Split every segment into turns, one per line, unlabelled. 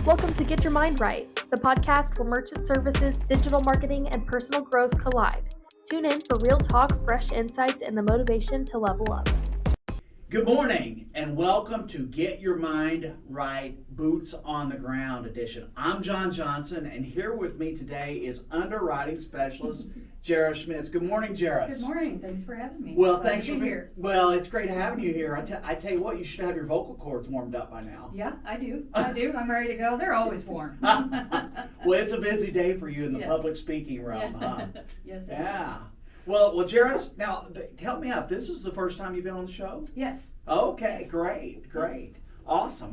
Welcome to Get Your Mind Right, the podcast where merchant services, digital marketing, and personal growth collide. Tune in for real talk, fresh insights, and the motivation to level up.
Good morning and welcome to Get Your Mind Right, Boots on the Ground edition. I'm John Johnson, and here with me today is underwriting specialist Jeris Schmitz. Good morning, Jeris.
Good morning. Thanks for having me.
Well, thanks for
being here.
Well, it's great having you here. I tell you what, you should have your vocal cords warmed up by now.
Yeah, I do. I'm ready to go. They're always warm.
Well, it's a busy day for you in the
Yes.
public speaking realm, huh?
Yes.
Yeah. Well, Jeris, now help me out. This is the first time you've been on the show?
Yes.
Okay, great. Awesome.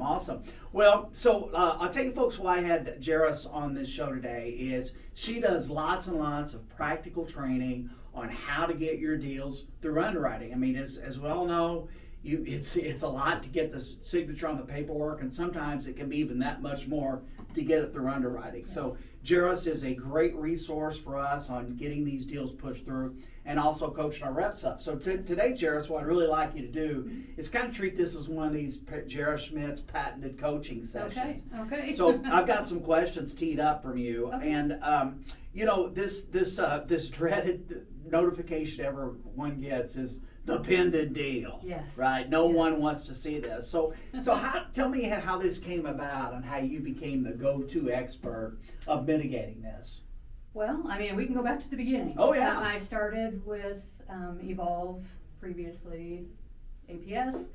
Well, so I'll tell you folks why I had Jeris on this show today is she does lots and lots of practical training on how to get your deals through underwriting. I mean, as we all know, it's a lot to get the signature on the paperwork, and sometimes it can be even that much more to get it through underwriting.
Yes.
So Jeris is a great resource for us on getting these deals pushed through and also coaching our reps up. So today, Jeris, what I'd really like you to do is kind of treat this as one of these Jeris Schmitz patented coaching sessions.
Okay.
So I've got some questions teed up from you,
Okay.
and this dreaded notification everyone gets is the pending deal.
Yes.
Right. No
Yes.
one wants to see this. So tell me how this came about and how you became the go-to expert of mitigating this.
Well, I mean, we can go back to the beginning.
Oh, yeah.
I started with Evolve, previously APS,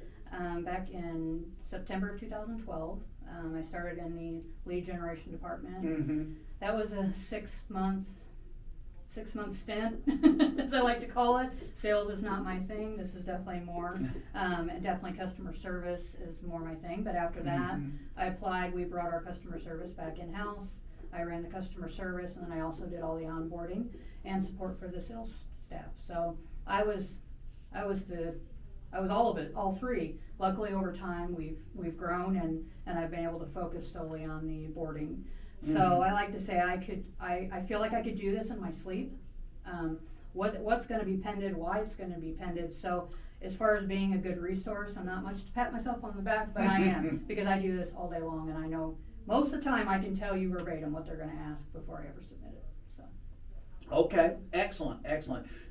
back in September of 2012. I started in the lead generation department.
Mm-hmm.
That was a six-month stint, as I like to call it. Sales is not my thing. This is definitely more, and definitely customer service is more my thing. But after that, I applied. We brought our customer service back in-house. I ran the customer service, and then I also did all the onboarding and support for the sales staff. So I was all of it, all three. Luckily, over time, we've grown, and I've been able to focus solely on the boarding. So I like to say I feel like I could do this in my sleep. What's going to be pended, why it's going to be pended. So as far as being a good resource, I'm not much to pat myself on the back, but I am because I do this all day long, and I know most of the time I can tell you verbatim what they're going to ask before I ever submit it. So.
Okay, excellent.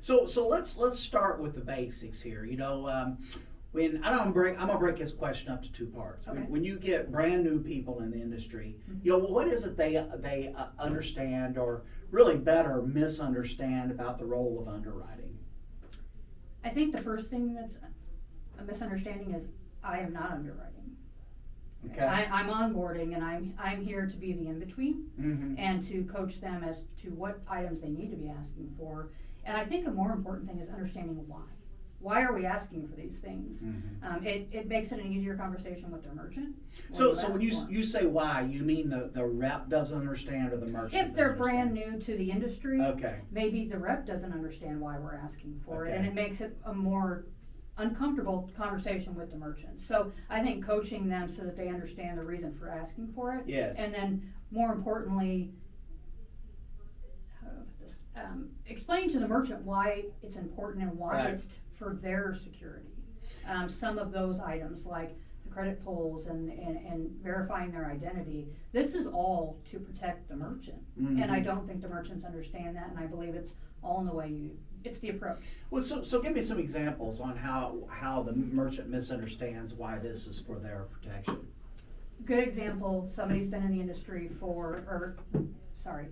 So let's start with the basics here. You know, I'm gonna break this question up to two parts.
Okay.
When you get brand new people in the industry, you know, what is it they understand or really better misunderstand about the role of underwriting?
I think the first thing that's a misunderstanding is I am not underwriting.
Okay.
I'm onboarding, and I'm here to be the in-between
Mm-hmm.
and to coach them as to what items they need to be asking for. And I think a more important thing is understanding why. Why are we asking for these things?
Mm-hmm.
It makes it an easier conversation with their merchant.
So when you say why, you mean the rep doesn't understand or the merchant?
If they're
doesn't
brand
understand?
new to the industry,
Okay.
maybe the rep doesn't understand why we're asking for it,
Okay.
and it makes it a more uncomfortable conversation with the merchant. So I think coaching them so that they understand the reason for asking for it.
Yes.
And then more importantly, how do I put this? Explain to the merchant why it's important and why
Right.
it's for their security. Some of those items like the credit pulls and verifying their identity, this is all to protect the merchant.
Mm-hmm.
And I don't think the merchants understand that, and I believe it's all in the way it's the approach.
Well, so give me some examples on how the merchant misunderstands why this is for their protection.
Good example, somebody's been in the industry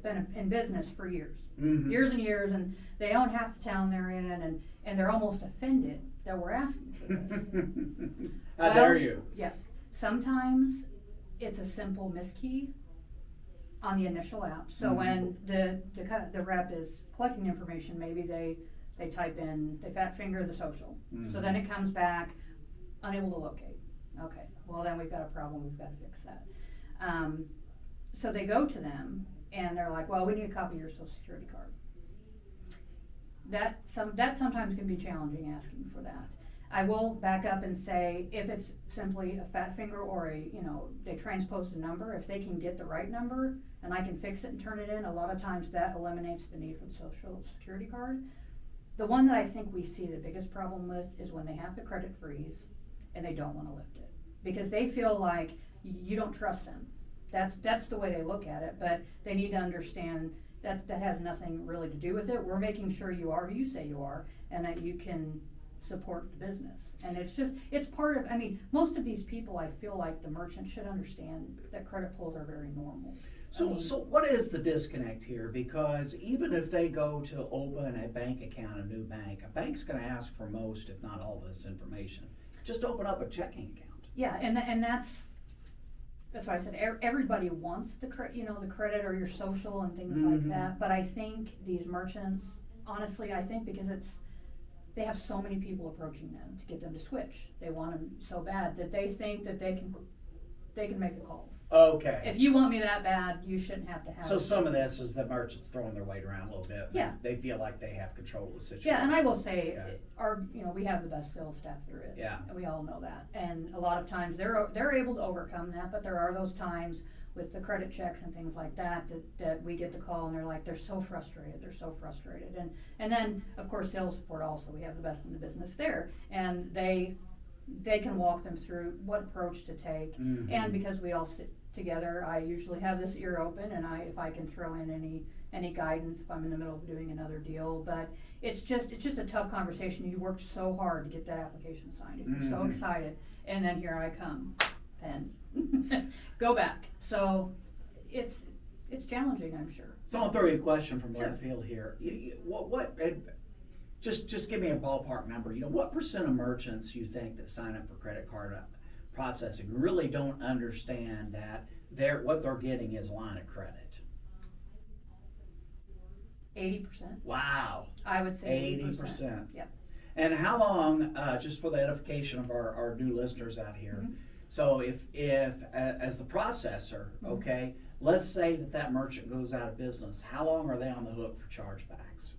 been in business for years.
Mm-hmm.
Years and years, and they own half the town they're in, and they're almost offended that we're asking for this.
How dare you?
Yeah. Sometimes it's a simple miskey on the initial app. So
Mhm.
when the rep is collecting information, maybe they type in, they fat finger the social. So then it comes back unable to locate. Okay, well then we've got a problem, we've got to fix that. So they go to them and they're like, well, we need a copy of your social security card. That sometimes can be challenging asking for that. I will back up and say if it's simply a fat finger or they transposed a number, if they can get the right number and I can fix it and turn it in, a lot of times that eliminates the need for the social security card. The one that I think we see the biggest problem with is when they have the credit freeze and they don't want to lift it because they feel like you don't trust them. That's the way they look at it, but they need to understand that has nothing really to do with it. We're making sure you are who you say you are, and that you can support the business. And it's part of, I mean, most of these people, I feel like the merchants should understand that credit pulls are very normal.
So what is the disconnect here? Because even if they go to open a bank account, a new bank, a bank's gonna ask for most, if not all, of this information. Just open up a checking account.
Yeah, and that's why I said everybody wants the credit or your social and things like that. But I think these merchants, honestly, I think because they have so many people approaching them to get them to switch. They want them so bad that they think that they can make the calls.
Okay.
If you want me that bad, you shouldn't have to have
So
it.
some of this is the merchants throwing their weight around a little bit.
Yeah.
They feel like they have control of the situation.
Yeah, and I will say,
Okay.
we have the best sales staff there is.
Yeah.
And we all know that. And a lot of times they're able to overcome that, but there are those times with the credit checks and things like that we get the call and they're like, they're so frustrated. And then, of course, sales support also, we have the best in the business there. And they can walk them through what approach to take. And because we all sit together, I usually have this ear open, and if I can throw in any guidance if I'm in the middle of doing another deal. But it's just a tough conversation. You worked so hard to get that application signed. You're so excited, and then here I come, pen, go back. So it's challenging, I'm sure.
So I'll throw you a question from
Sure.
left field here. Just give me a ballpark number. What % of merchants you think that sign up for credit card processing really don't understand that what they're getting is a line of credit?
80%.
Wow.
I would say
80%.
Yep.
And how long, just for the edification of our new listeners out here, so if as the processor, okay, let's say that merchant goes out of business, how long are they on the hook for chargebacks?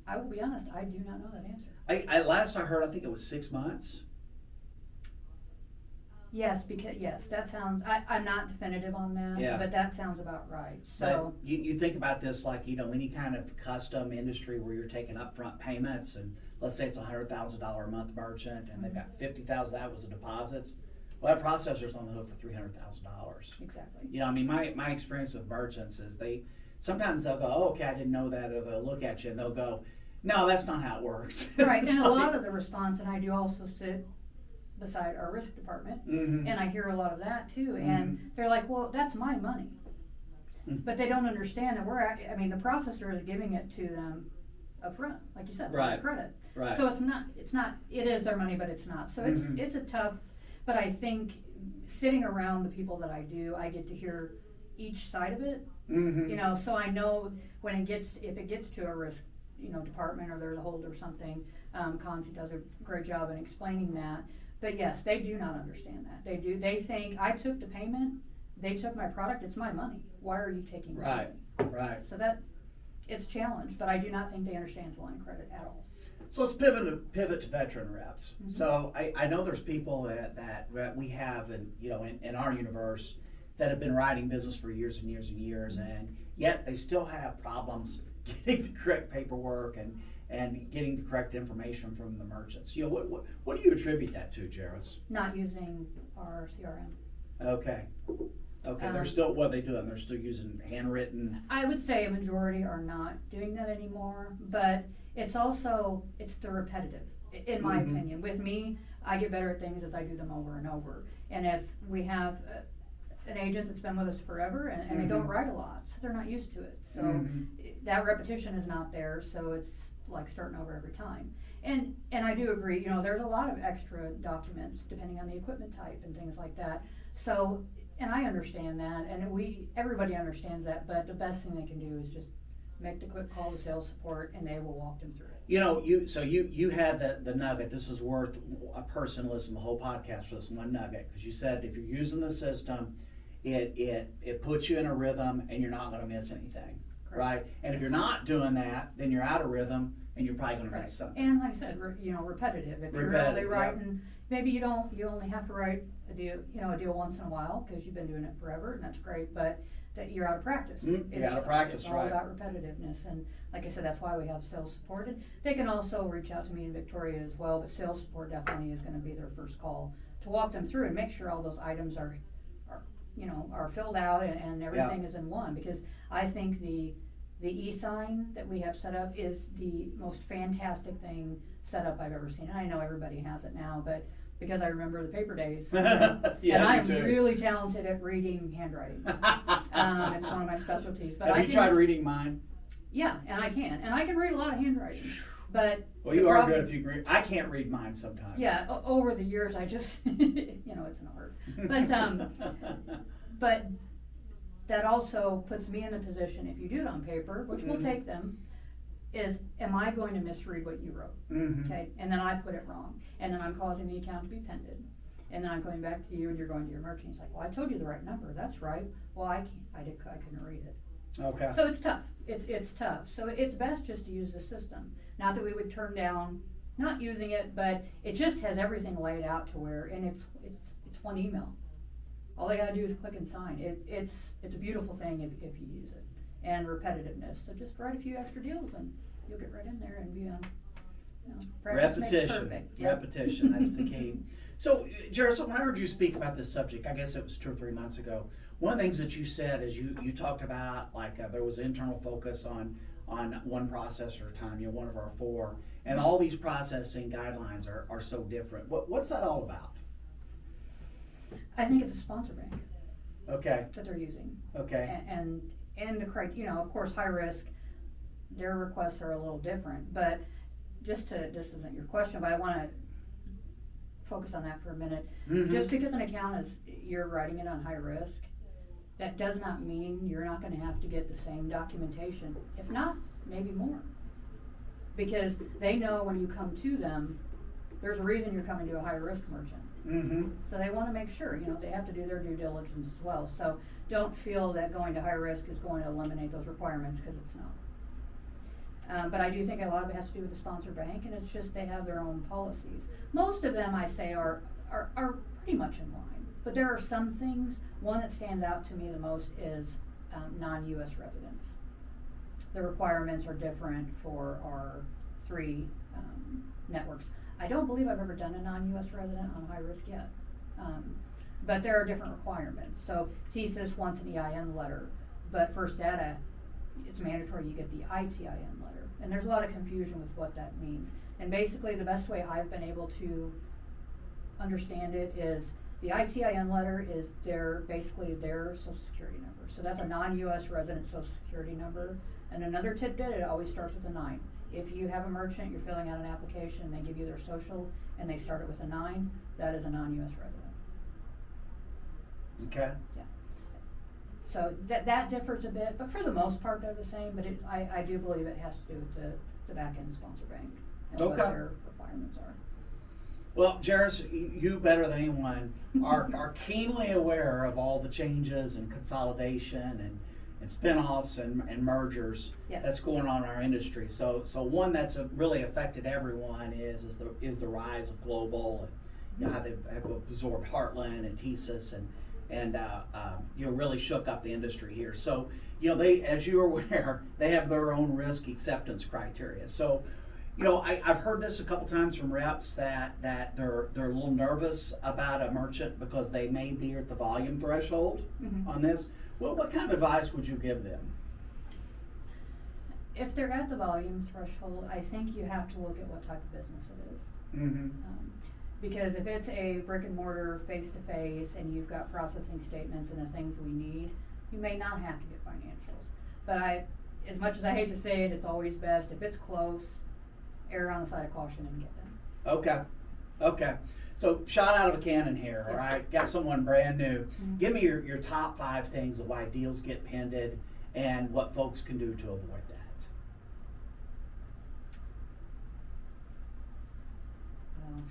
I will be honest, I do not know that answer.
Last I heard, I think it was 6 months.
Yes, that sounds, I'm not definitive on that,
Yeah.
but that sounds about right. So
But you think about this like, any kind of custom industry where you're taking upfront payments, and let's say it's a $100,000 a month merchant and they've got 50,000 that was the deposits. Well, that processor's on the hook for $300,000.
exactly.
I mean, my experience with merchants is sometimes they'll go, oh, okay, I didn't know that, or they'll look at you and they'll go, no, that's not how it works.
Right, and a lot of the response, and I do also sit beside our risk department, and I hear a lot of that too, and they're like, well, that's my money. But they don't understand that the processor is giving it to them up front, like you said,
Right.
credit.
Right.
So it is their money, but it's not. So it's a tough, but I think sitting around the people that I do, I get to hear each side of it, so I know if it gets to a risk department, or there's a hold or something, Conzi does a great job in explaining that. But yes, they do not understand that. They think, I took the payment, they took my product, it's my money. Why are you taking my money?
Right.
So it's a challenge, but I do not think they understand the line of credit at all.
So let's pivot to veteran reps. So I know there's people that we have in our universe that have been writing business for years and years and years, and yet they still have problems getting the correct paperwork and getting the correct information from the merchants. What do you attribute that to, Jeris?
Not using our CRM.
Okay. They're still, what are they doing? They're still using handwritten?
I would say a majority are not doing that anymore, but it's the repetitive, in my opinion. With me, I get better at things as I do them over and over. And if we have an agent that's been with us forever and they don't write a lot, so they're not used to it. So that repetition is not there, so it's like starting over every time. And I do agree, there's a lot of extra documents depending on the equipment type and things like that. So, and I understand that, and everybody understands that, but the best thing they can do is just make the quick call to sales support, and they will walk them through it.
You had the nugget. This is worth a person listening to the whole podcast for this one nugget, because you said if you're using the system, it puts you in a rhythm and you're not going to miss anything.
Correct.
Right? And if you're not doing that, then you're out of rhythm and you're probably going to miss something.
And like I said, repetitive. If you're only writing, maybe you only have to write a deal once in a while because you've been doing it forever, and that's great, but that you're out of practice.
You're out of practice,
it's all about repetitiveness, and like I said, that's why we have sales support. And they can also reach out to me in Victoria as well, but sales support definitely is going to be their first call to walk them through and make sure all those items are filled out and everything is in one, because I think the e-sign that we have set up is the most fantastic thing set up I've ever seen. And I know everybody has it now, but because I remember the paper days, and I'm really talented at reading handwriting. It's one of my specialties. But
have you tried reading mine?
Yeah, and I can read a lot of handwriting. But
well, you are good if you can read. I can't read mine sometimes.
Yeah, over the years, I just it's an art. But that also puts me in a position, if you do it on paper, which will take them, is am I going to misread what you wrote? Okay, and then I put it wrong, and then I'm causing the account to be pended, and then I'm going back to you, and you're going to your merchant. He's like, well, I told you the right number. That's right. Well, I couldn't read it.
Okay.
So it's tough. It's tough. So it's best just to use the system. Not that we would turn down not using it, but it just has everything laid out to where, and it's one email. All they gotta do is click and sign. It's a beautiful thing if you use it. And repetitiveness. So just write a few extra deals and you'll get right in there and be on. Practice makes perfect. Yep.
Repetition. That's the key. So, Jeris, when I heard you speak about this subject, I guess it was 2 or 3 months ago. One of the things that you said is you talked about there was internal focus on one processor at a time. One of our 4, and all these processing guidelines are so different. What's that all about?
I think it's a sponsor bank.
Okay.
That they're using.
Okay.
And the criteria, of course, high risk, their requests are a little different, but this isn't your question, but I want to focus on that for a minute. Just because an account you're writing it on high risk, that does not mean you're not going to have to get the same documentation. If not, maybe more. Because they know when you come to them, there's a reason you're coming to a high risk merchant. So they want to make sure, they have to do their due diligence as well. So don't feel that going to high risk is going to eliminate those requirements, because it's not. But I do think a lot of it has to do with the sponsor bank, and it's just they have their own policies. Most of them, I say, are pretty much in line. But there are some things. One that stands out to me the most is non-U.S. residents. The requirements are different for our 3 networks. I don't believe I've ever done a non-U.S. resident on high risk yet. But there are different requirements. So TSYS wants an EIN letter, but First Data, it's mandatory you get the ITIN letter. And there's a lot of confusion with what that means. And basically the best way I've been able to understand it is the ITIN letter is basically their social security number. So that's a non-U.S. resident social security number. And another tidbit, it always starts with a 9. If you have a merchant, you're filling out an application, and they give you their social, and they start it with a 9, that is a non-U.S. resident.
Okay.
Yeah. So that differs a bit, but for the most part they're the same, but I do believe it has to do with the back-end sponsor bank and what their requirements are.
Well, Jeris, you better than anyone are keenly aware of all the changes and consolidation and spin-offs and mergers that's going on in our industry. So one that's really affected everyone is the rise of global, and how they've absorbed Heartland and TSYS and really shook up the industry here. So they, as you're aware, they have their own risk acceptance criteria. So I've heard this a couple times from reps that they're a little nervous about a merchant because they may be at the volume threshold on this. Well, what kind of advice would you give them?
If they're at the volume threshold, I think you have to look at what type of business it is. Because if it's a brick and mortar face-to-face and you've got processing statements and the things we need, you may not have to get financials. But as much as I hate to say it, it's always best, if it's close, err on the side of caution and get them.
Okay. So shot out of a cannon here, all right? Got someone brand new. Give me your top 5 things of why deals get pended and what folks can do to avoid that.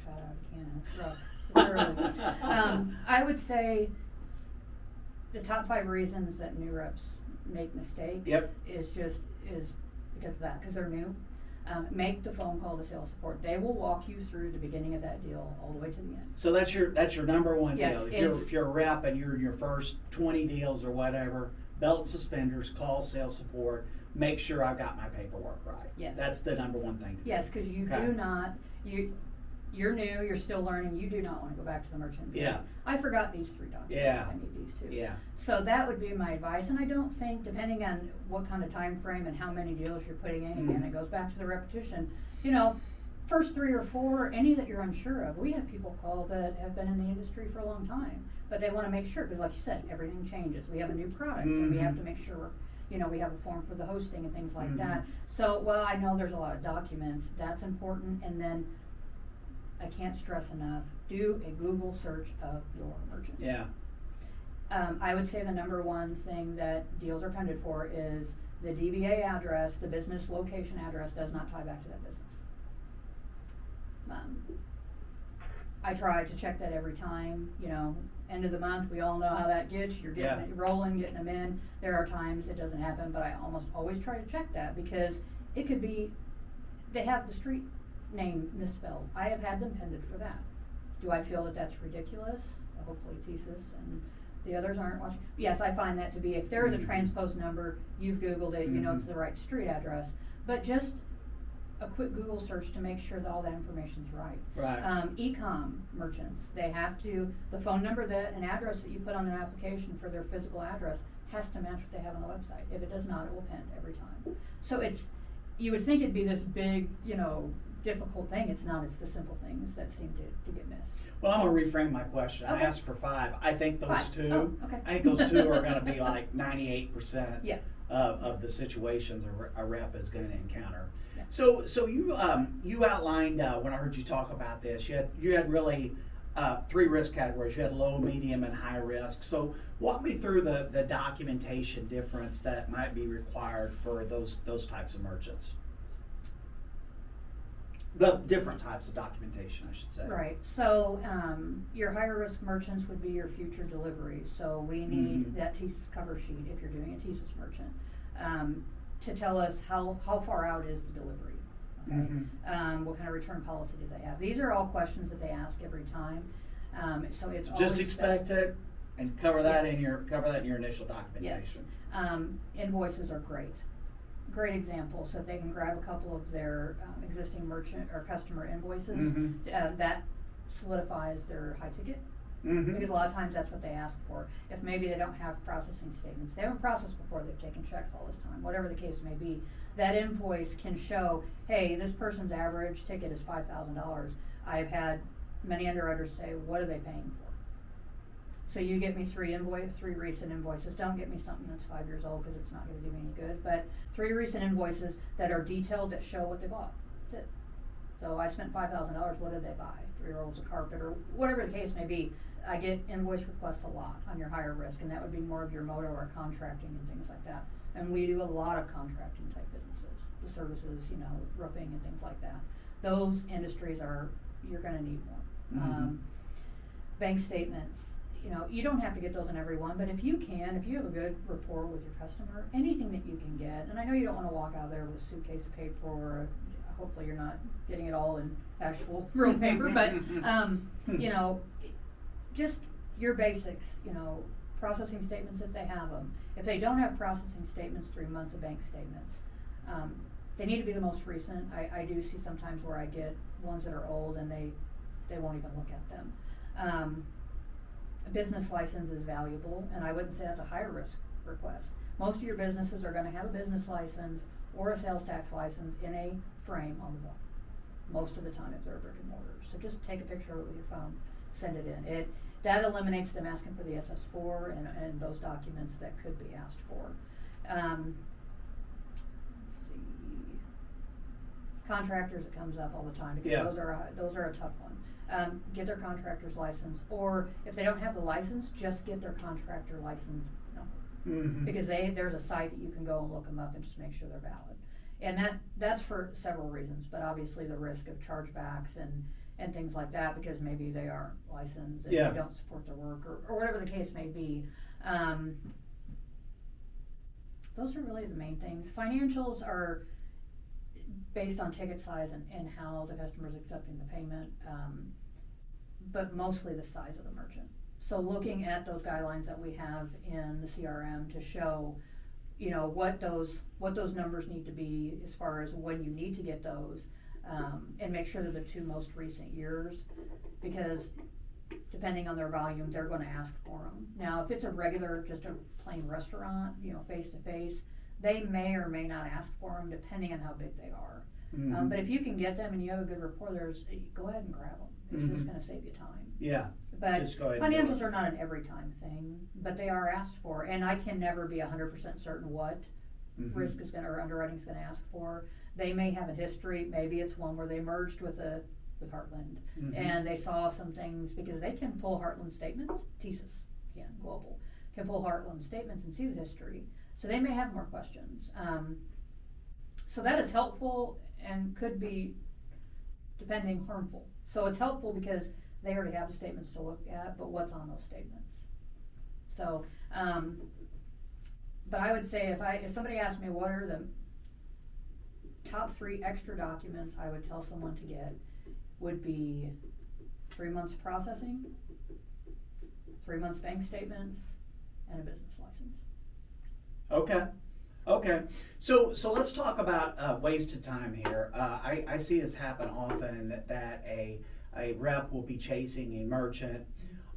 Shot out of a cannon, it's rough. I would say the top 5 reasons that new reps make mistakes is because of that, because they're new. Make the phone call to sales support. They will walk you through the beginning of that deal all the way to the end.
So that's your number one
Yes,
deal. If you're a rep and you're in your first 20 deals or whatever, belt and suspenders, call sales support. Make sure I've got my paperwork right.
Yes.
That's the number one thing to do.
Yes, because you do not you're new, you're still learning, you do not want to go back to the merchant and be
Yeah.
like, I forgot these 3 documents,
Yeah.
I need these 2.
Yeah.
So that would be my advice, and I don't think, depending on what kind of time frame and how many deals you're putting in, again, it goes back to the repetition, you know, first 3 or 4, any that you're unsure of. We have people call that have been in the industry for a long time, but they want to make sure, because like you said, everything changes. We have a new product, and we have to make sure, you know, we have a form for the hosting and things like that. So, well, I know there's a lot of documents, that's important, and then I can't stress enough, do a Google search of your merchant.
Yeah.
I would say the number one thing that deals are pended for is the DBA address, the business location address does not tie back to that business. I try to check that every time, you know, end of the month, we all know how that gets, you're getting it rolling, getting them in. There are times it doesn't happen, but I almost always try to check that, because it could be, they have the street name misspelled. I have had them pended for that. Do I feel that that's ridiculous? Hopefully Thesis and the others aren't watching. Yes, I find that to be, if there is a transposed number, you've Googled it, you know it's the right street address, but just a quick Google search to make sure that all that information's right.
Right.
E-com merchants, they have to, the phone number that, an address that you put on an application for their physical address has to match what they have on the website. If it does not, it will pend every time. So it's, you would think it'd be this big, you know, difficult thing. It's not, it's the simple things that seem to get missed.
Well, I'm gonna reframe my question. I
Okay.
asked for 5. I think those
5.
2.
Oh, okay.
I think those 2 are gonna be like 98%
Yeah.
of the situations a rep is gonna encounter.
Yeah.
So you outlined when I heard you talk about this, you had really 3 risk categories. You had low, medium, and high risk. So walk me through the documentation difference that might be required for those types of merchants. The different types of documentation, I should say.
Right, so, your higher risk merchants would be your future deliveries, so we need that TSIS cover sheet if you're doing a TSIS merchant, to tell us how far out is the delivery, okay? What kind of return policy do they have? These are all questions that they ask every time, so it's always
Just expect it and cover that
Yes.
in your initial documentation.
Yes, invoices are great. Great example, so if they can grab a couple of their existing merchant or customer invoices, that solidifies their high ticket. Because a lot of times that's what they ask for. If maybe they don't have processing statements, they haven't processed before, they've taken checks all this time, whatever the case may be, that invoice can show, hey, this person's average ticket is $5,000. I've had many underwriters say, what are they paying for? So you get me 3 recent invoices. Don't get me something that's 5 years old, because it's not gonna do me any good, but 3 recent invoices that are detailed, that show what they bought. That's it. So I spent $5,000, what did they buy? 3 rolls of carpet, or whatever the case may be. I get invoice requests a lot on your higher risk, and that would be more of your motor or contracting and things like that. And we do a lot of contracting type businesses, the services, you know, roofing and things like that. Those industries are, you're gonna need more. Bank statements, you know, you don't have to get those in every one, but if you can, if you have a good rapport with your customer, anything that you can get, and I know you don't wanna walk out there with a suitcase of paper, or hopefully you're not getting it all in actual real paper, but, you know, just your basics, you know, processing statements if they have them. If they don't have processing statements, 3 months of bank statements. They need to be the most recent. I do see sometimes where I get ones that are old and they won't even look at them. A business license is valuable, and I wouldn't say that's a higher risk request. Most of your businesses are gonna have a business license or a sales tax license in a frame on the wall, most of the time if they're a brick and mortar. So just take a picture of it with your phone, send it in. That eliminates them asking for the SS4 and those documents that could be asked for. Let's see. Contractors, it comes up all the time, because those are a tough one. Get their contractor's license, or if they don't have the license, just get their contractor license number. Because there's a site that you can go and look them up and just make sure they're valid. And that's for several reasons, but obviously the risk of chargebacks and things like that, because maybe they aren't licensed and they don't support their work, or whatever the case may be. Those are really the main things. Financials are based on ticket size and how the customer's accepting the payment, but mostly the size of the merchant. So looking at those guidelines that we have in the CRM to show, you know, what those numbers need to be as far as when you need to get those, and make sure they're the 2 most recent years, because depending on their volume, they're gonna ask for them. Now, if it's a regular, just a plain restaurant, face to face, they may or may not ask for them depending on how big they are.
Mm-hmm.
But if you can get them and you have a good rapport, go ahead and grab them. It's
Mm-hmm.
just gonna save you time.
Yeah.
But
Just go ahead and do
financials
it.
are not an every time thing, but they are asked for, and I can never be 100% certain what
Mm-hmm.
risk is gonna, or underwriting's gonna ask for. They may have a history, maybe it's one where they merged with Heartland,
Mm-hmm.
and they saw some things, because they can pull Heartland statements, TSIS Global, can pull Heartland statements and see the history, so they may have more questions. So that is helpful and could be, depending, harmful. So it's helpful because they already have the statements to look at, but what's on those statements? So, but I would say if somebody asked me what are the top 3 extra documents I would tell someone to get, would be 3 months processing, 3 months bank statements, and a business license.
Okay. So let's talk about wasted time here. I see this happen often that a rep will be chasing a merchant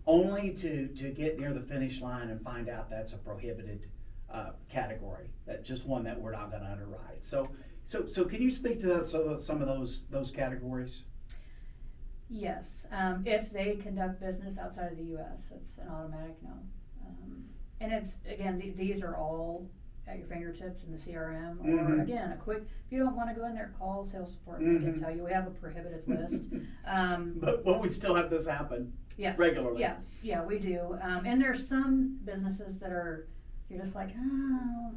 only to get near the finish line and find out that's a prohibited category, that just one that we're not going to underwrite. So can you speak to some of those categories?
Yes, if they conduct business outside of the U.S., it's an automatic no. And it's, again, these are all at your fingertips in the CRM, or
Mm-hmm.
again, if you don't want to go in there, call sales support,
Mm-hmm.
and they can tell you, we have a prohibited list.
But we still have this happen
Yes.
regularly.
Yeah, we do. And there's some businesses that you're just like, oh,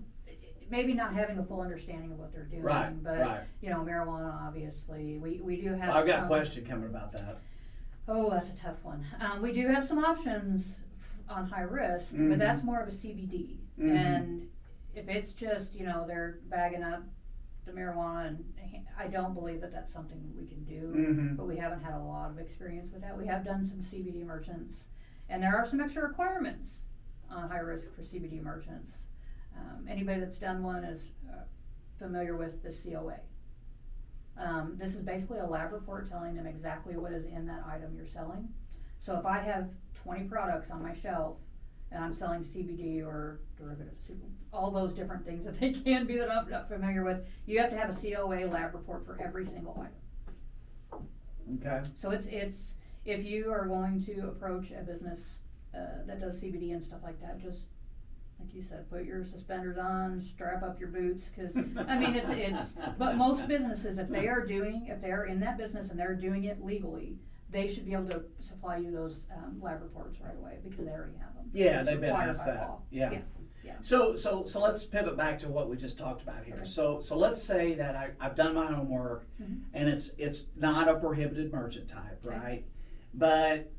maybe not having a full understanding of what they're doing.
Right,
but,
right.
Marijuana, obviously, we do have
I've got
some.
a question coming about that.
Oh, that's a tough one. We do have some options on high risk,
Mhm.
but that's more of a CBD.
Mhm.
And if it's just, they're bagging up the marijuana, and I don't believe that that's something we can do,
Mhm.
but we haven't had a lot of experience with that. We have done some CBD merchants, and there are some extra requirements on high risk for CBD merchants. Anybody that's done one is familiar with the COA. This is basically a lab report telling them exactly what is in that item you're selling. So if I have 20 products on my shelf and I'm selling CBD or derivatives, all those different things that they can be that I'm not familiar with, you have to have a COA lab report for every single item.
Okay.
So it's if you are going to approach a business that does CBD and stuff like that, just like you said, put your suspenders on, strap up your boots, because I mean it's. But most businesses, if they are in that business and they're doing it legally, they should be able to supply you those lab reports right away because they already have them.
Yeah,
It's
they've been
required
asked
by
that.
law.
Yeah.
Yeah.
So let's pivot back to what we just talked about here.
Okay.
So let's say that I've done my homework,
Mhm.
and it's not a prohibited merchant type,
Okay.
right? But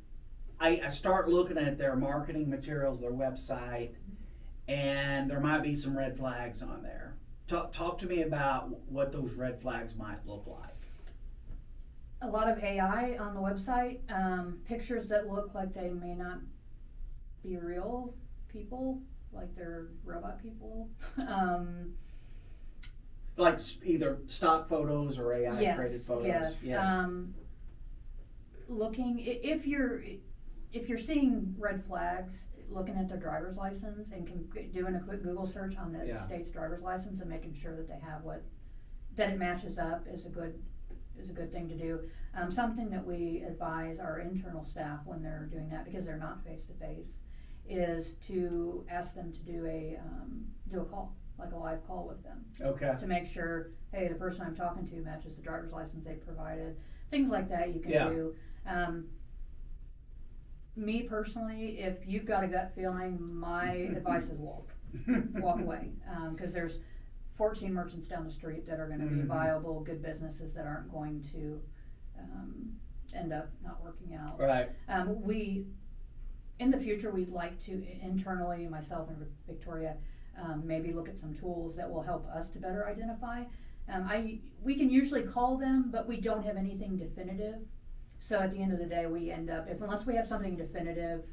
I start looking at their marketing materials, their website, and there might be some red flags on there. Talk to me about what those red flags might look like.
A lot of AI on the website, pictures that look like they may not be real people, like they're robot people.
Like either stock photos or AI
Yes,
created photos.
yes. Looking, if you're seeing red flags, looking at their driver's license and doing a quick Google search on the
Yeah.
state's driver's license and making sure that they have that it matches up is a good thing to do. Something that we advise our internal staff when they're doing that, because they're not face to face, is to ask them to do a call, like a live call with them,
Okay.
to make sure, hey, the person I'm talking to matches the driver's license they provided. Things like that you can
Yeah.
do. Me personally, if you've got a gut feeling, my advice is walk away, because there's 14 merchants down the street that are going to be
Mhm.
viable, good businesses that aren't going to end up not working out.
Right.
In the future, we'd like to internally, myself and Victoria, maybe look at some tools that will help us to better identify. We can usually call them, but we don't have anything definitive. So at the end of the day, we end up, unless we have something definitive,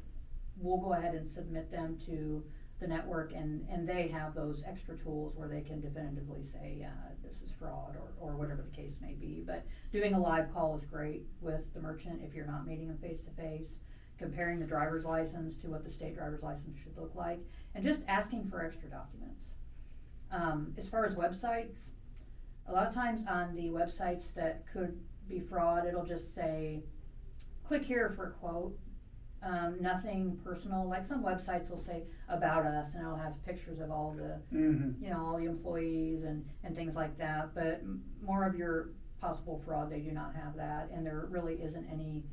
we'll go ahead and submit them to the network, and they have those extra tools where they can definitively say, yeah, this is fraud, or whatever the case may be. But doing a live call is great with the merchant if you're not meeting them face to face, comparing the driver's license to what the state driver's license should look like, and just asking for extra documents. As far as websites, a lot of times on the websites that could be fraud, it'll just say, click here for a quote. Nothing personal. Like some websites will say about us, and it'll have pictures of all the, all the employees and things like that. But more of your possible fraud, they do not have that, and there really isn't any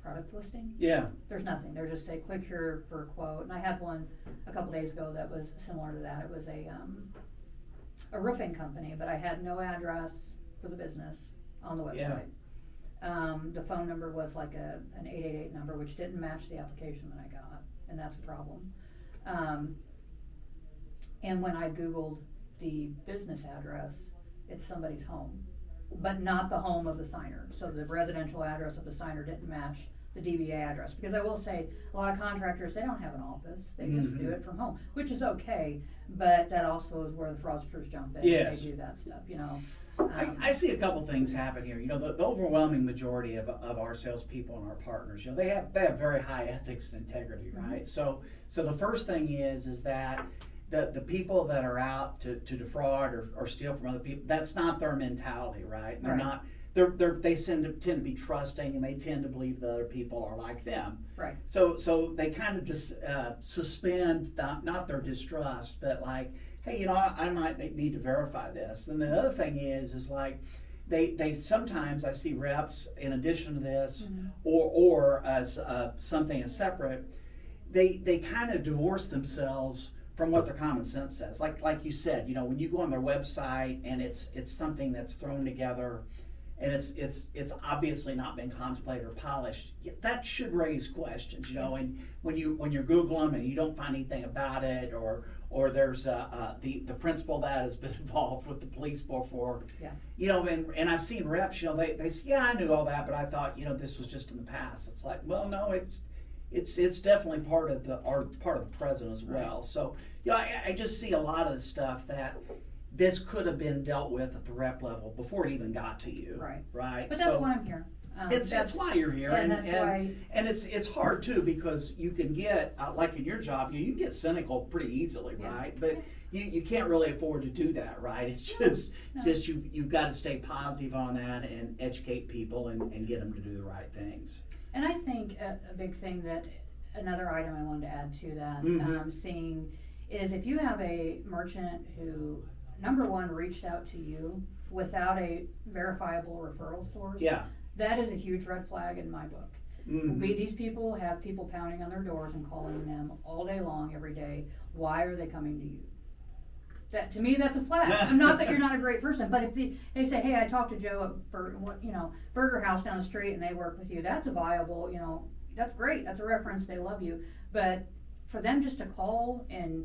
product listing.
Yeah.
There's nothing. They're just say click here for a quote. And I had one a couple days ago that was similar to that. It was a roofing company, but I had no address for the business on the website.
Yeah.
The phone number was like an 888 number, which didn't match the application that I got, and that's a problem. And when I Googled the business address, it's somebody's home, but not the home of the signer. So the residential address of the signer didn't match the DBA address. Because I will say, a lot of contractors, they don't have an office. They just do it from home, which is okay, but that also is where the fraudsters jump in.
Yes.
They do that stuff,
I see a couple things happen here. The overwhelming majority of our salespeople and our partners, they have very high ethics and integrity, right? So the first thing is that the people that are out to defraud or steal from other people, that's not their mentality, right? They're not. They tend to be trusting, and they tend to believe that other people are like them.
Right.
So they kind of just suspend not their distrust, but like, hey, I might need to verify this. And the other thing is like, they sometimes I see reps in addition to this, or as something as separate, they kind of divorce themselves from what their common sense says. Like you said, when you go on their website and it's something that's thrown together, and it's obviously not been contemplated or polished, that should raise questions, And when you Google them and you don't find anything about it, or there's the principal that has been involved with the police before, and I've seen reps, they say, yeah, I knew all that, but I thought, this was just in the past. It's like, well, no, it's definitely part of the present as well. Right. So, I just see a lot of the stuff that this could have been dealt with at the rep level before it even got to you. Right.
But that's why I'm here.
That's why you're here,
and
it's hard too, because you can get like in your job, you can get cynical pretty easily, right? But you can't really afford to do that, right? It's just you've got to stay positive on that and educate people and get them to do the right things.
And I think a big thing that another item I wanted to add to that, seeing is if you have a merchant who, number one, reached out to you without a verifiable referral source. Yeah. That is a huge red flag in my book. These people have people pounding on their doors and calling them all day long, every day. Why are they coming to you? That, to me, that's a flag. Not that you're not a great person, but if they say, hey, I talked to Joe at Burger House down the street and they work with you, that's a viable, that's great. That's a reference. They love you. But for them just to call, and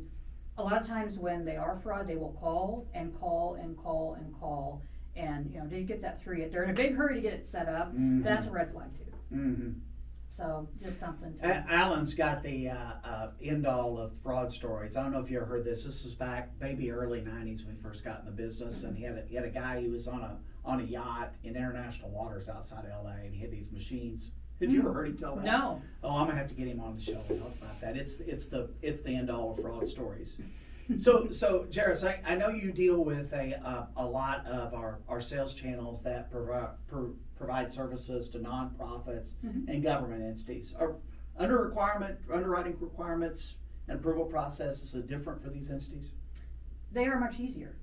a lot of times when they are fraud, they will call and call and call and call. And, did you get that through yet? They're in a big hurry to get it set up. That's a red flag too. So just something to...
Alan's got the end all of fraud stories. I don't know if you ever heard this. This is back maybe early 90s when we first got in the business. And he had a guy who was on a yacht in international waters outside LA, and he had these machines. Had you ever heard him tell that?
No.
Oh, I'm gonna have to get him on the show and talk about that. It's the end all of fraud stories. So Jeris, I know you deal with a lot of our sales channels that provide services to nonprofits and government entities. Are underwriting requirements and approval processes are different for these entities?
They are much easier.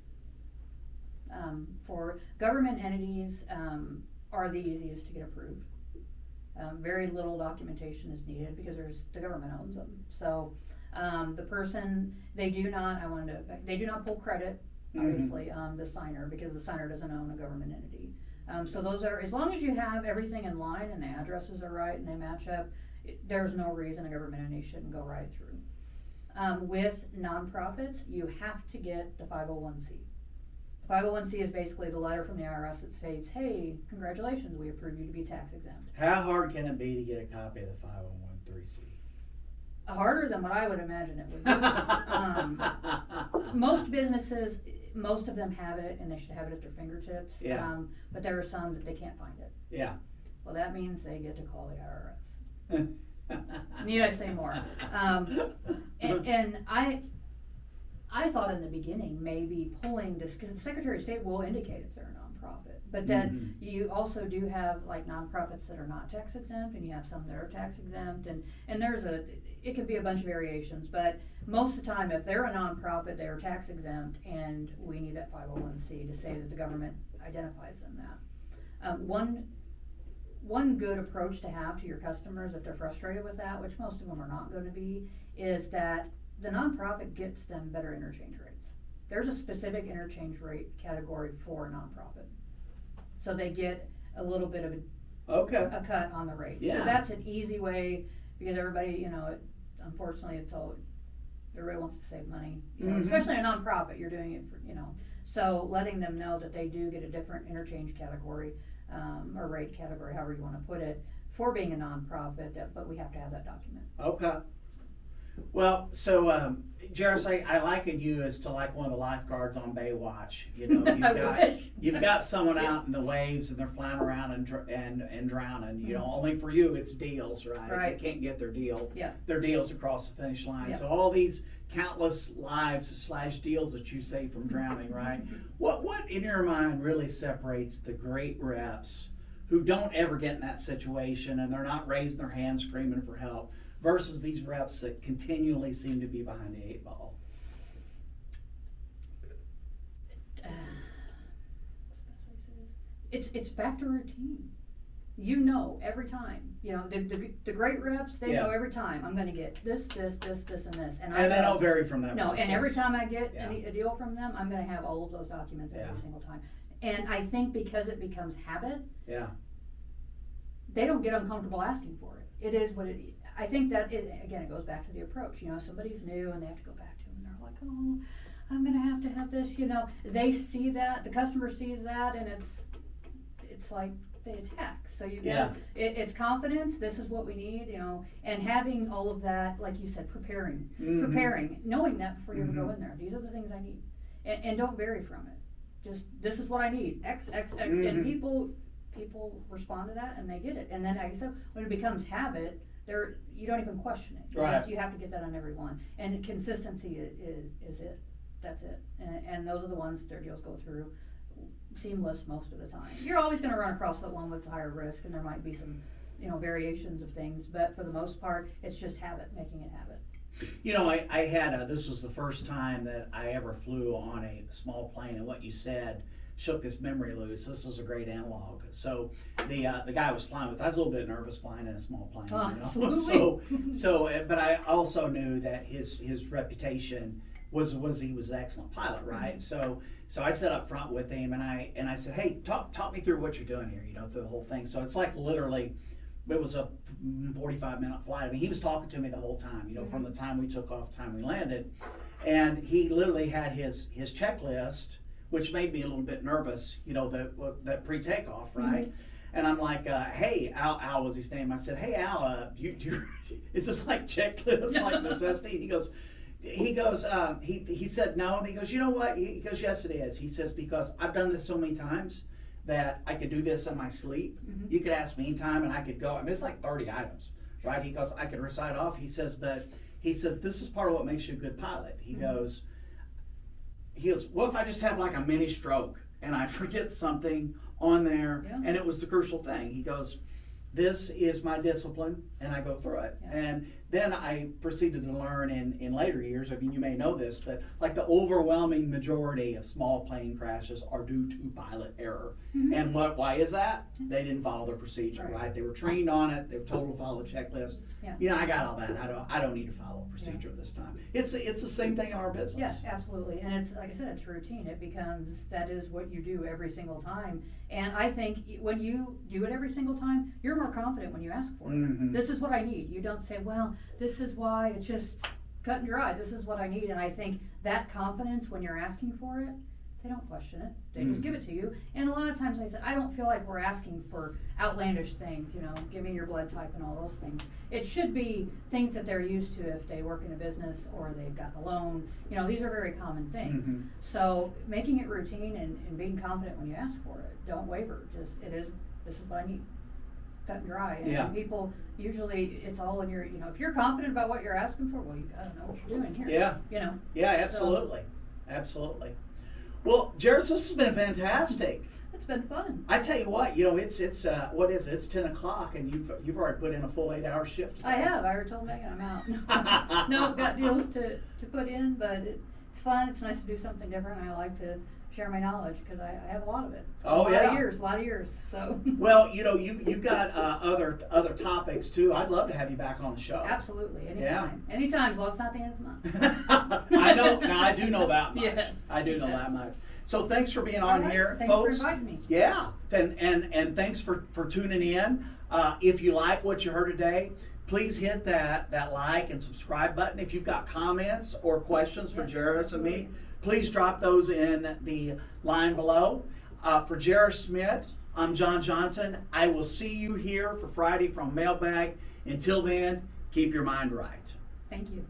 For government entities, are the easiest to get approved. Very little documentation is needed because the government owns them. So the person, they do not pull credit, obviously, on the signer, because the signer doesn't own a government entity. So those are, as long as you have everything in line and the addresses are right and they match up, there's no reason a government entity shouldn't go right through. With nonprofits, you have to get the 501c. 501c is basically the letter from the IRS that states, hey, congratulations, we approve you to be tax exempt.
How hard can it be to get a copy of the 501c?
Harder than what I would imagine it would be. Most businesses, most of them have it, and they should have it at their fingertips.
Yeah.
But there are some that they can't find it.
Yeah.
Well, that means they get to call the IRS. Need I say more? And I thought in the beginning maybe pulling this, because the Secretary of State will indicate if they're a nonprofit, but then you also do have like nonprofits that are not tax exempt, and you have some that are tax exempt, and it can be a bunch of variations, but most of the time if they're a nonprofit, they're tax exempt, and we need that 501c to say that the government identifies them that. One good approach to have to your customers if they're frustrated with that, which most of them are not going to be, is that the nonprofit gets them better interchange rates. There's a specific interchange rate category for a nonprofit. So they get a little bit of a cut on the rate.
Yeah.
So that's an easy way, because everybody, unfortunately everybody wants to save money, especially a nonprofit, you're doing it for, so letting them know that they do get a different interchange category, or rate category, however you want to put it, for being a nonprofit, but we have to have that document.
Okay. Well, so Jeris, I liken you as to like one of the lifeguards on Baywatch. You've got someone out in the waves and they're flying around and drowning. Only for you it's deals, right? They can't get their deal.
Yeah.
Their deals across the finish line.
Yeah.
So all these countless lives / deals that you save from drowning, right? What in your mind really separates the great reps who don't ever get in that situation and they're not raising their hands screaming for help, versus these reps that continually seem to be behind the 8 ball?
It's back to routine. Every time. The great reps, they know every time I'm going to get this, and this. And
they don't vary from that.
No, and every time I get a deal from them, I'm going to have all of those documents every single time. And I think because it becomes habit, they don't get uncomfortable asking for it. It is what it is. I think that it goes back to the approach. Somebody's new and they have to go back to them and they're like, oh, I'm going to have this. They see that, the customer sees that, and it's like they attack. So it's confidence. This is what we need, and having all of that, like you said, preparing, knowing that before you ever go in there. These are the things I need, and don't vary from it. Just this is what I need. X, and people respond to that and they get it. And then, like I said, when it becomes habit, you don't even question it.
Right.
You have to get that on every one. And consistency is it. That's it. And those are the ones that their deals go through seamless most of the time. You're always going to run across the one with higher risk, and there might be some, variations of things. But for the most part, it's just habit, making it habit.
I had this was the first time that I ever flew on a small plane, and what you said shook this memory loose. This is a great analog. So the guy I was flying with, I was a little bit nervous flying in a small plane.
Absolutely.
But I also knew that his reputation was he was an excellent pilot, right? So I sat up front with him and I said, hey, talk me through what you're doing here, through the whole thing. So it's like literally, it was a 45-minute flight. I mean, he was talking to me the whole time, from the time we took off, time we landed, and he literally had his checklist, which made me a little bit nervous, that pre-takeoff, right? And I'm like, hey, Al was his name. I said, hey, Al, is this like checklist, like necessity? He said no, and he goes, you know what? He goes, yes, it is. He says, because I've done this so many times that I could do this in my sleep. You could ask me anytime and I could go. I mean, it's like 30 items, right? He goes, I could recite off. He says, this is part of what makes you a good pilot. He goes, what if I just have like a mini stroke and I forget something on there and it was the crucial thing? He goes, this is my discipline, and I go through it. And then I proceeded to learn in later years, I mean, you may know this, but like the overwhelming majority of small plane crashes are due to pilot error. And why is that? They didn't follow their procedure, right? They were trained on it. They were told to follow the checklist. I got all that. I don't need to follow a procedure this time. It's the same thing in our business.
Yes, absolutely. And it's, like I said, it's routine. It becomes, that is what you do every single time. And I think when you do it every single time, you're more confident when you ask for it. This is what I need. You don't say, well, this is why. It's just cut and dry. This is what I need. And I think that confidence when you're asking for it, They don't question it. They just give it to you. And a lot of times they say, I don't feel like we're asking for outlandish things, give me your blood type and all those things. It should be things that they're used to if they work in a business or they've gotten a loan. These are very common things. So making it routine and being confident when you ask for it. Don't waver. This is what I need. Cut and dry. And people usually, it's all in your, if you're confident about what you're asking for, well, you gotta know what you're doing here.
Yeah. Yeah, absolutely. Absolutely. Well, Jeris, this has been fantastic.
It's been fun.
I tell you what, it's what is it? It's 10 o'clock, and you've already put in a full 8-hour shift today.
I have. I already told Megan I'm out. No, I've got deals to put in, but it's fun. It's nice to do something different. I like to share my knowledge because I have a lot of it. A lot of years. So. Well,
you've got other topics too. I'd love to have you back on the show.
Absolutely, anytime. Yeah. Anytime, as long as it's not the end of the month.
I know. Now I do know that much.
Yes.
I do know that much. So thanks for being on here,
thanks
folks.
Thanks for inviting me.
Yeah, and thanks for tuning in. If you like what you heard today, please hit that like and subscribe button. If you've got comments or questions for Jeris and me, please drop those in the line below. For Jeris Schmitz, I'm John Johnson. I will see you here for Friday from Mailbag. Until then, keep your mind right.
Thank you.